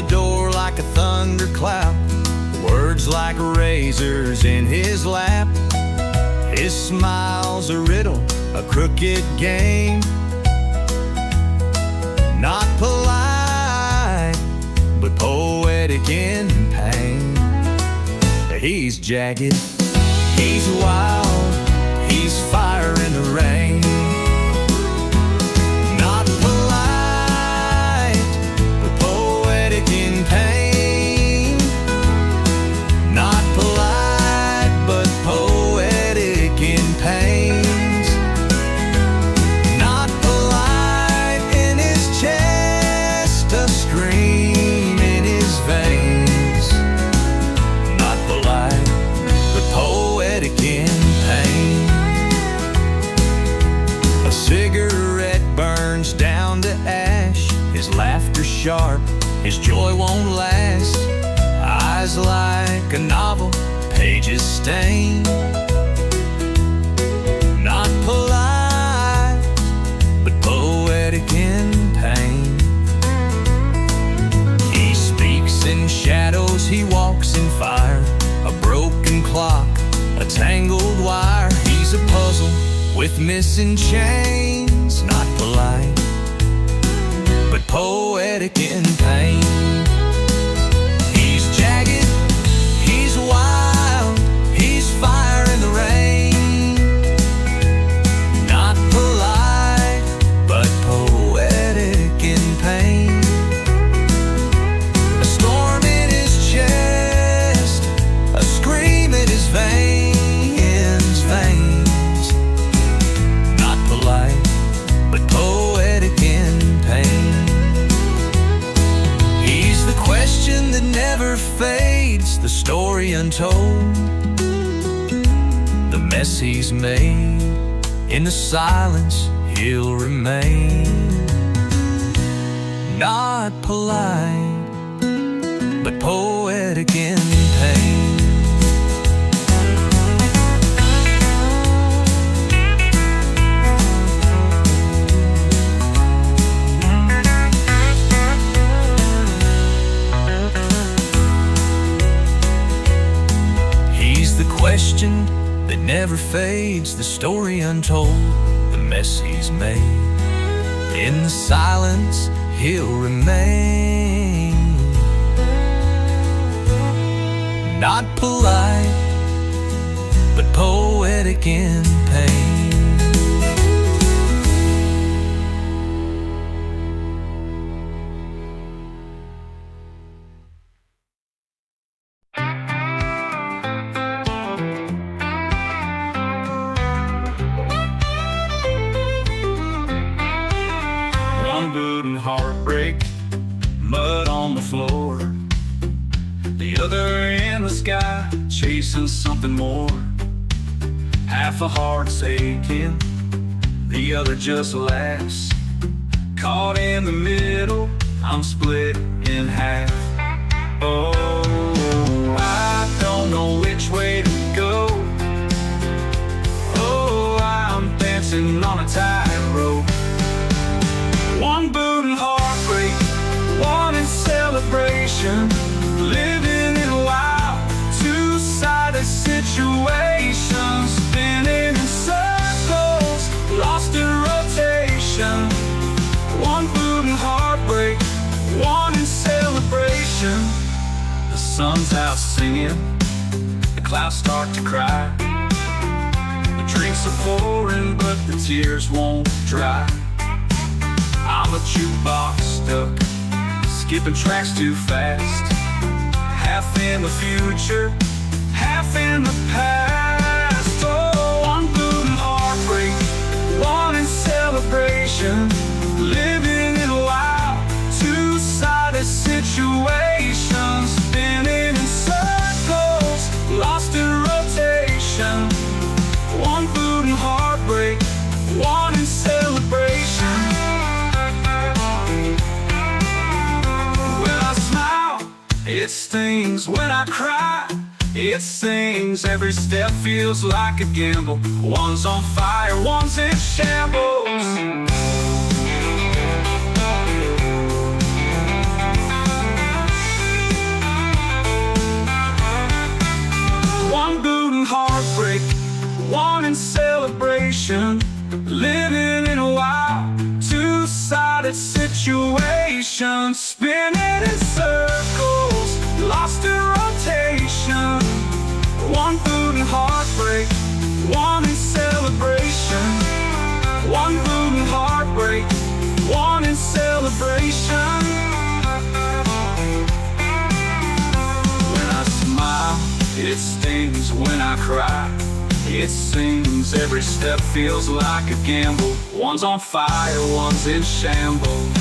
the door like a thunderclap, words like razors in his lap. His smile's a riddle, a crooked game. Not polite, but poetic in pain. He's jagged, he's wild, he's fire in the rain. Not polite, but poetic in pain. Not polite, but poetic in pains. Not polite in his chest, a scream in his veins. Not polite, but poetic in pain. A cigarette burns down to ash. His laughter sharp, his joy won't last. Eyes like a novel, pages stained. Not polite, but poetic in pain. He speaks in shadows, he walks in fire. A broken clock, a tangled wire. He's a puzzle with missing chains. Not polite, but poetic in pain. He's jagged, he's wild, he's fire in the rain. Not polite, but poetic in pain. A storm in his chest, a scream in his veins. Not polite, but poetic in pain. He's the question that never fades, the story untold, the mess he's made. In the silence he'll remain. Not polite, but poetic in pain. Question that never fades, the story untold, the mess he's made. In the silence he'll remain. Not polite, but poetic in pain. Heartbreak, mud on the floor. The other in the sky, chasing something more. Half a heart's aching, the other just laughs. Caught in the middle, I'm split in half. Oh, I don't know which way to go. Oh, I'm dancing on a tightrope. One boot and heartbreak, one in celebration. Living in wild, two-sided situations. Spinning in circles, lost in rotation. One boot and heartbreak, one in celebration. The sun's out singing, the clouds start to cry. The drinks are pouring, but the tears won't dry. I'm a jukebox stuck, skipping tracks too fast. Half in the future, half in the past. Oh, one boot and heartbreak, one in celebration. Living in wild, two-sided situations. Spinning in circles, lost in rotation. One boot and heartbreak, one in celebration. It stings when I cry, it sings. Every step feels like a gamble. One's on fire, one's in shambles. in circles, lost in rotation. One boot and heartbreak, one in celebration. One boot and heartbreak, one in celebration. When I smile, it stings. When I cry, it sings. Every step feels like a gamble. One's on fire, one's in shambles.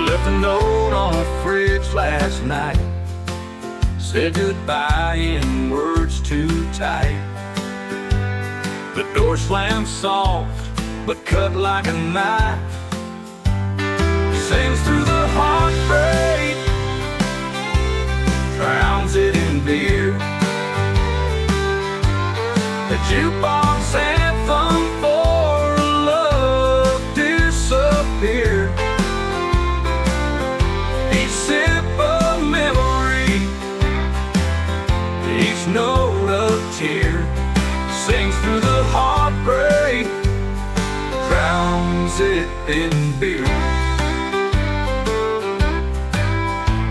Left a note on a fridge last night, said goodbye in words too tight. The door slammed soft, but cut like a knife. Sings through the heartbreak, drowns it in beer. The jukebox anthem for love disappeared. Sip of memory, each note a tear, sings through the heartbreak, drowns it in beer.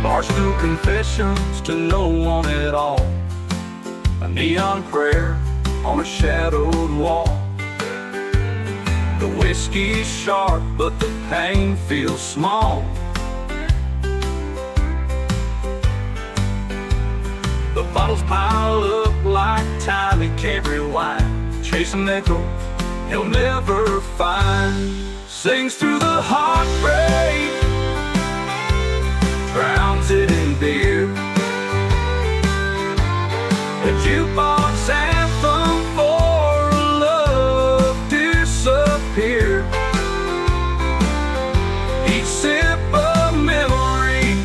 Barstool confessions to no one at all, a neon prayer on a shadowed wall. The whiskey's sharp, but the pain feels small. The bottles pile up like time it can't rewind, chasing echoes he'll never find. Sings through the heartbreak, drowns it in beer. The jukebox anthem for love disappeared. Each sip of memory,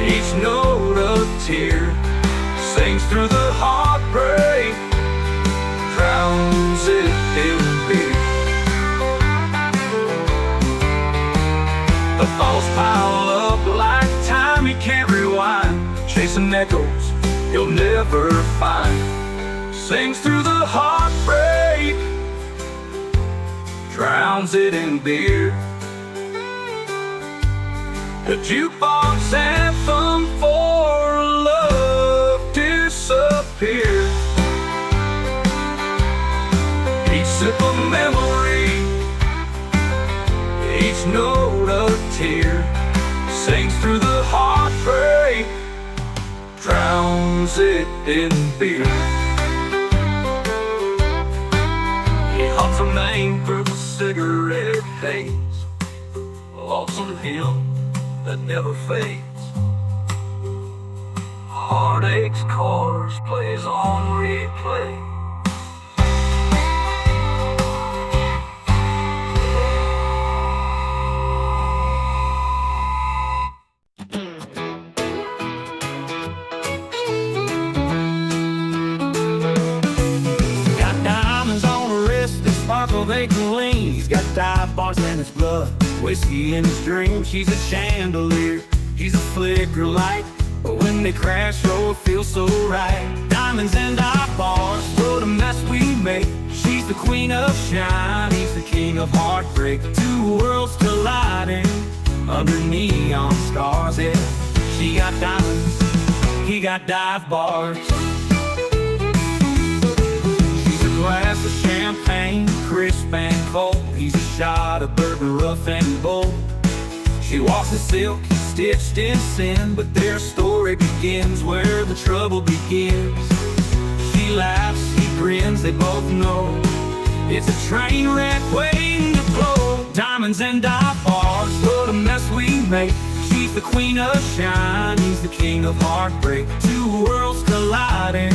each note a tear, sings through the heartbreak, drowns it in beer. The thoughts pile up like time he can't rewind, chasing echoes he'll never find. Sings through the heartbreak, drowns it in beer. The jukebox anthem for love disappeared. Each sip of memory, each note a tear, sings through the heartbreak, drowns it in beer. He hops a name through the cigarette haze, lonesome hymn that never fades. Heartache's chorus plays on replay. Got diamonds on her wrist that sparkle, they gleam. He's got dive bars in his blood, whiskey in his dreams. She's a chandelier, he's a flicker light, but when they crash, oh, it feels so right. Diamonds and dive bars, what a mess we make. She's the queen of shine, he's the king of heartbreak. Two worlds colliding under neon stars, yeah. She got diamonds, he got dive bars. She's a glass of champagne, crisp and cold. He's a shot of bourbon, rough and bold. She walks in silk, he's stitched in sin, but their story begins where the trouble begins. She laughs, he grins, they both know it's a train wreck waiting to blow. Diamonds and dive bars, what a mess we make. She's the queen of shine, he's the king of heartbreak. Two worlds colliding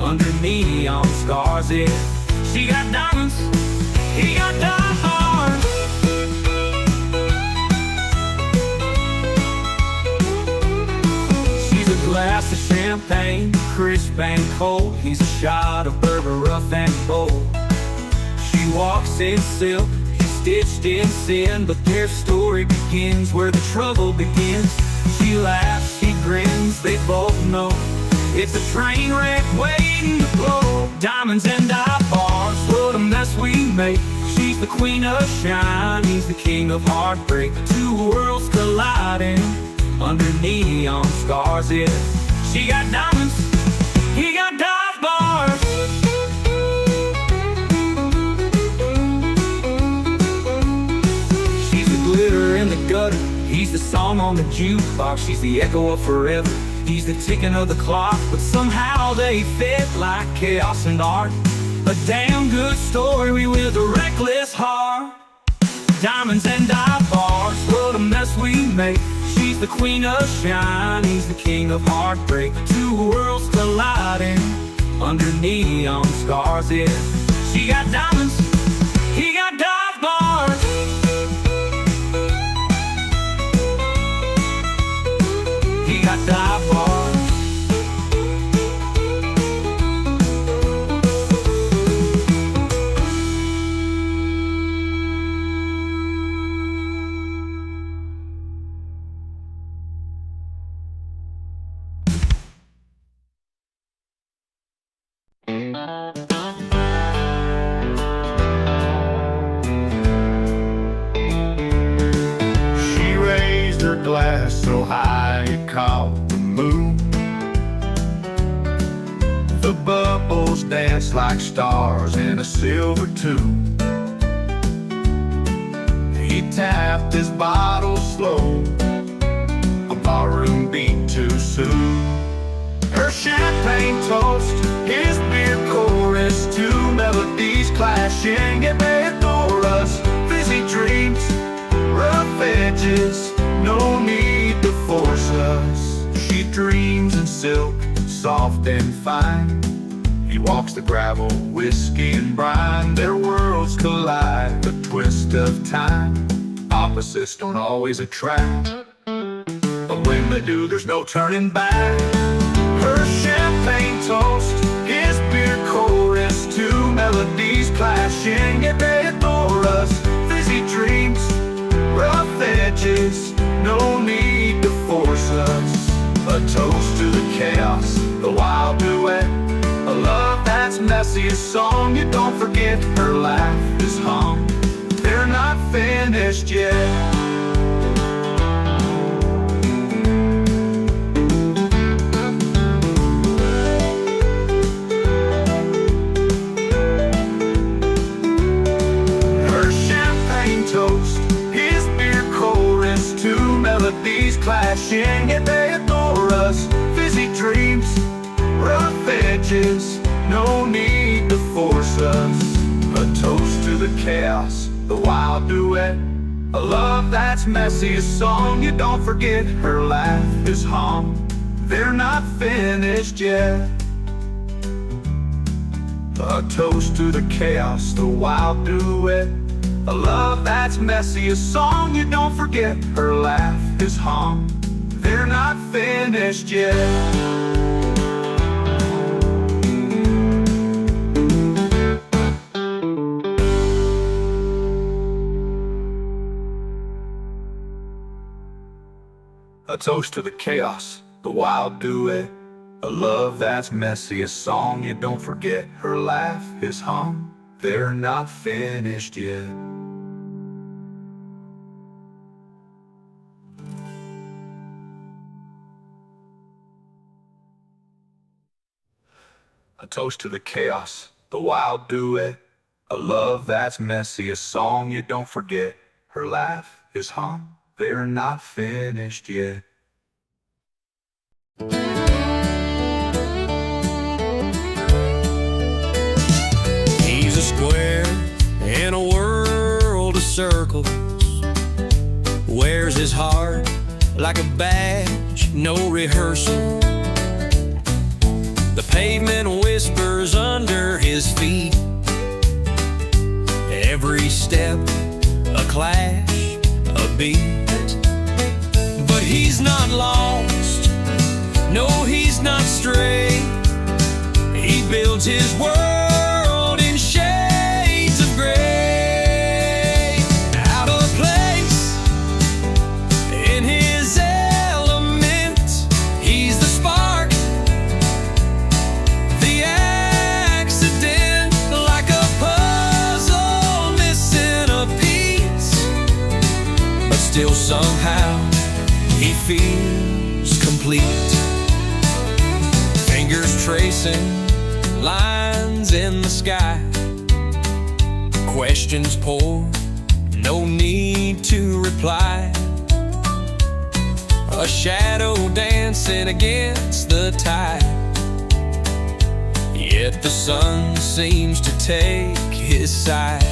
under neon stars, yeah. She got diamonds, he got dive bars. She's a glass of champagne, crisp and cold. He's a shot of bourbon, rough and bold. She walks in silk, he's stitched in sin, but their story begins where the trouble begins. She laughs, he grins, they both know it's a train wreck waiting to blow. Diamonds and dive bars, what a mess we make. She's the queen of shine, he's the king of heartbreak. Two worlds colliding under neon stars, yeah. She got diamonds, he got dive bars. She's the glitter in the gutter, he's the song on the jukebox. She's the echo of forever, he's the ticking of the clock. But somehow they fit like chaos and art. A damn good story with a reckless heart. Diamonds and dive bars, what a mess we make. She's the queen of shine, he's the king of heartbreak. Two worlds colliding under neon stars, yeah. She got diamonds, he got dive bars. He got dive bars. She raised her glass so high it caught the moon. The bubbles danced like stars in a silver tube. He tapped his bottle slow, a barroom beat too soon. Her champagne toast, his beer chorus, two melodies clashing, it may adore us. Fizzy dreams, rough edges, no need to force us. She dreams in silk, soft and fine. He walks the gravel, whiskey and brine. Their worlds collide, a twist of time. Opposites don't always attract, but when they do, there's no turning back. Her champagne toast, his beer chorus, two melodies clashing, it may adore us. Fizzy dreams, rough edges, no need to force us. A toast to the chaos, the wild duet, a love that's messy, a song you don't forget. Her laugh is hung, they're not finished yet. Melodies clashing, and they adore us. Fizzy dreams, rough edges, no need to force us. A toast to the chaos, the wild duet, a love that's messy, a song you don't forget. Her laugh is hung, they're not finished yet. A toast to the chaos, the wild duet, a love that's messy, a song you don't forget. Her laugh is hung, they're not finished yet. A toast to the chaos, the wild duet, a love that's messy, a song you don't forget. Her laugh is hung, they're not finished yet. A toast to the chaos, the wild duet, a love that's messy, a song you don't forget. Her laugh is hung, they're not finished yet. He's a square in a world of circles, wears his heart like a badge, no rehearsal. The pavement whispers under his feet, every step a clash, a beat. But he's not lost, no, he's not strayed. He builds his world in shades of gray. somehow he feels complete. Fingers tracing lines in the sky, questions pour, no need to reply. A shadow dancing against the tide, yet the sun seems to take his side.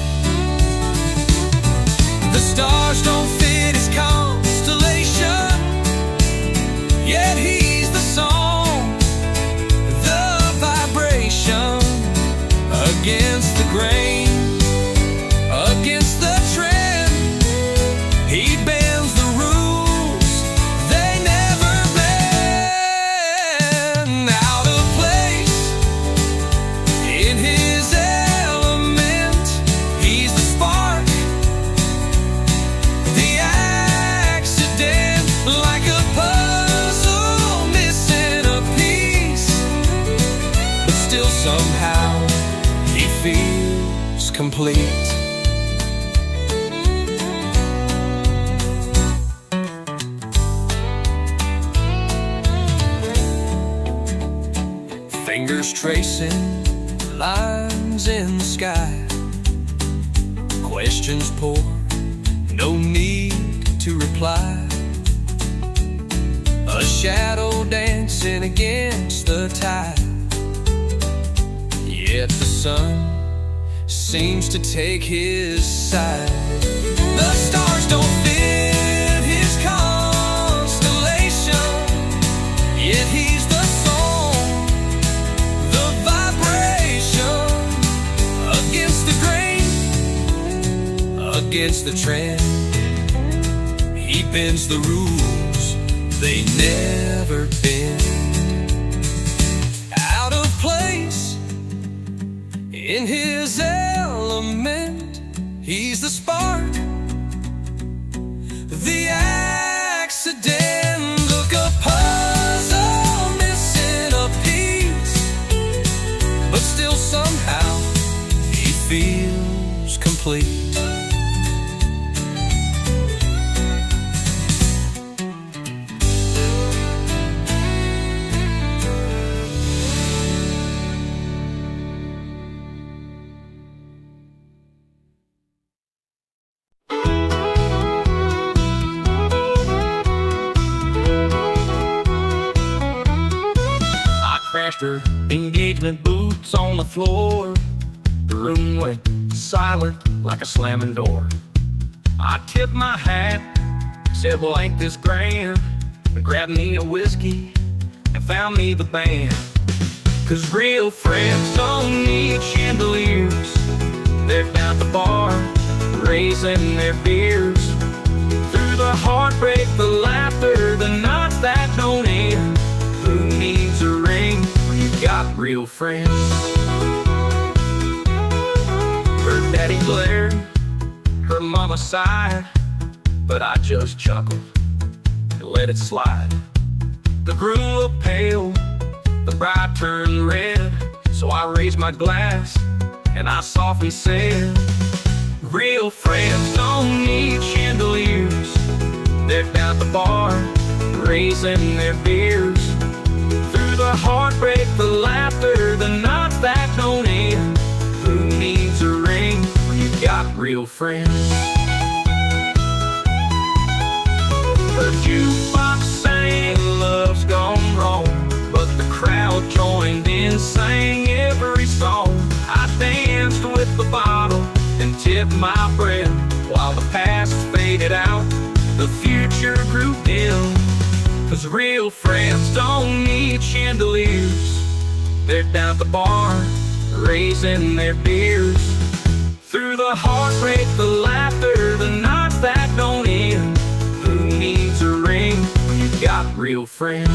The stars don't fit his constellation, yet he's the song, the vibration against the grain, against the trend. He bends the rules, they never bend. Out of place in his element, he's the spark, the accident, like a puzzle missing a piece, but still somehow he feels complete. Fingers tracing lines in the sky, questions pour, no need to reply. A shadow dancing against the tide, yet the sun seems to take his side. The stars don't fit his constellation, yet he's the song, the vibration against the grain, against the trend. He bends the rules, they never bend. Out of place in his element, he's the spark, the accident. Look, a puzzle missing a piece, but still somehow he feels complete. Her engagement boots on the floor. The room went silent like a slamming door. I tipped my hat, said, well, ain't this grand? And grabbed me a whiskey and found me the band. 'Cause real friends don't need chandeliers. They're down at the bar, raising their beers. Through the heartbreak, the laughter, the nights that don't end. Who needs a ring when you got real friends? Her daddy glared, her mama sighed, but I just chuckled and let it slide. The groom looked pale, the bride turned red, so I raised my glass and I softly said, real friends don't need chandeliers. They're down at the bar, raising their beers. Through the heartbreak, the laughter, the nights that don't end. Who needs a ring when you got real friends? The jukebox sang Love's Gone Wrong, but the crowd joined in, sang every song. I danced with the bottle and tipped my breath, while the past faded out, the future grew dim. 'Cause real friends don't need chandeliers. They're down at the bar, raising their beers. Through the heartbreak, the laughter, the nights that don't end. Who needs a ring when you got real friends?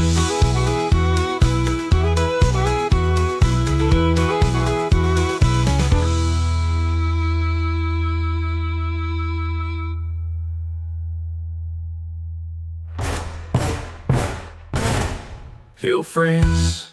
Real friends.